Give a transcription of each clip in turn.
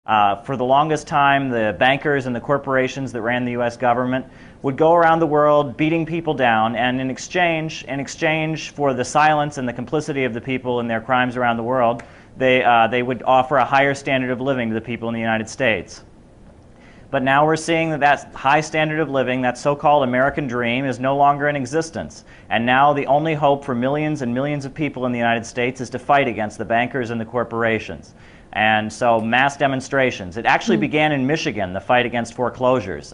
For the longest time, the bankers and the corporations that ran the U.S. government would go around the world beating people down, and in exchange for the silence and the complicity of the people in their crimes around the world, they would offer a higher standard of living to the people in the United States. But now we're seeing that that high standard of living, that so-called American dream, is no longer in existence. And now the only hope for millions and millions of people in the United States is to fight against the bankers and the corporations. And so mass demonstrations. It actually began in Michigan, the fight against foreclosures.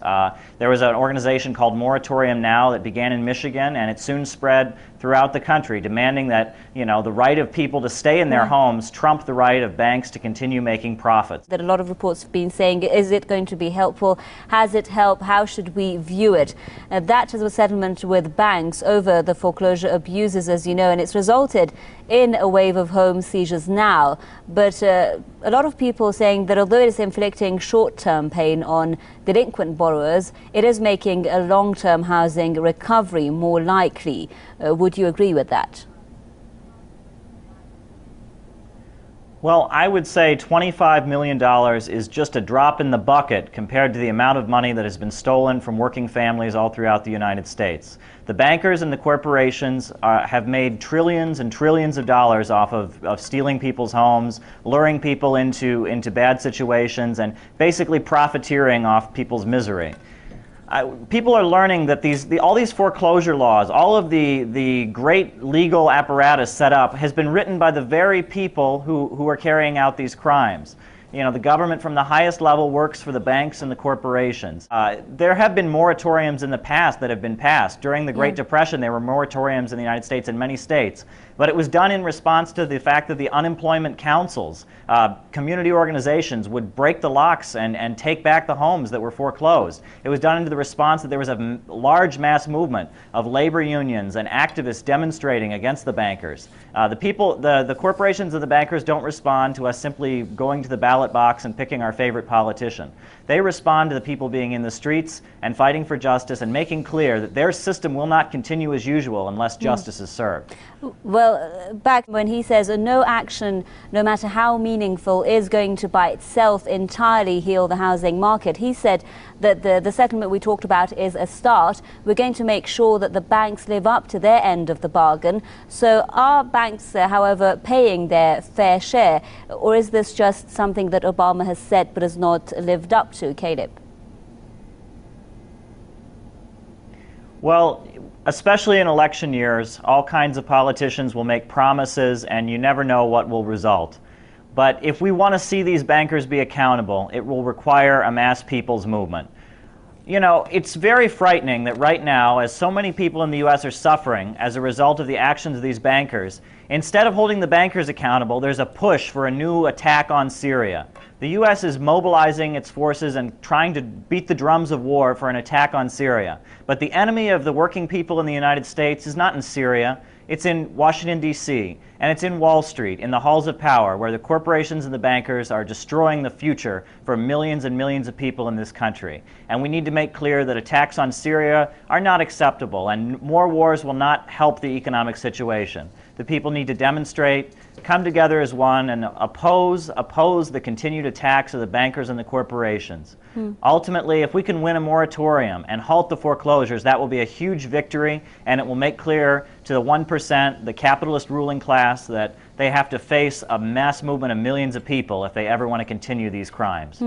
There was an organization called Moratorium Now that began in Michigan, and it soon spread throughout the country, demanding that, you know, the right of people to stay in their homes trump the right of banks to continue making profits. That a lot of reports have been saying, is it going to be helpful? Has it helped? How should we view it? That is a settlement with banks over the foreclosure abuses, as you know, and it's resulted in a wave of home seizures now. But a lot of people saying that although it is inflicting short-term pain on delinquent borrowers, it is making a long-term housing recovery more likely. Would you agree with that? Well, I would say $25 million is just a drop in the bucket compared to the amount of money that has been stolen from working families all throughout the United States. The bankers and the corporations have made trillions and trillions of dollars off of stealing people's homes, luring people into bad situations, and basically profiteering off people's misery. People are learning that all these foreclosure laws, all of the great legal apparatus set up has been written by the very people who are carrying out these crimes. You know, the government from the highest level works for the banks and the corporations. There have been moratoriums in the past that have been passed. During the Great Depression, there were moratoriums in the United States in many states. But it was done in response to the fact that the unemployment councils, community organizations, would break the locks and take back the homes that were foreclosed. It was done into the response that there was a large mass movement of labor unions and activists demonstrating against the bankers. The corporations and the bankers don't respond to us simply going to the ballot box and picking our favorite politician. They respond to the people being in the streets and fighting for justice and making clear that their system will not continue as usual unless justice is served. Well, back when he says no action, no matter how meaningful, is going to by itself entirely heal the housing market, he said that the settlement we talked about is a start. We're going to make sure that the banks live up to their end of the bargain. So are banks, however, paying their fair share? Or is this just something that Obama has said but has not lived up to, Caleb? Well, especially in election years, all kinds of politicians will make promises and you never know what will result. But if we want to see these bankers be accountable, it will require a mass people's movement. You know, it's very frightening that right now, as so many people in the U.S. are suffering as a result of the actions of these bankers, instead of holding the bankers accountable, there's a push for a new attack on Syria. The U.S. is mobilizing its forces and trying to beat the drums of war for an attack on Syria. But the enemy of the working people in the United States is not in Syria. It's in Washington, D.C., and it's in Wall Street, in the halls of power, where the corporations and the bankers are destroying the future for millions and millions of people in this country. And we need to make clear that attacks on Syria are not acceptable, and more wars will not help the economic situation. The people need to demonstrate, come together as one, and oppose the continued attacks of the bankers and the corporations. Ultimately, if we can win a moratorium and halt the foreclosures, that will be a huge victory, and it will make clear to the 1%, the capitalist ruling class, that they have to face a mass movement of millions of people if they ever want to continue these crimes.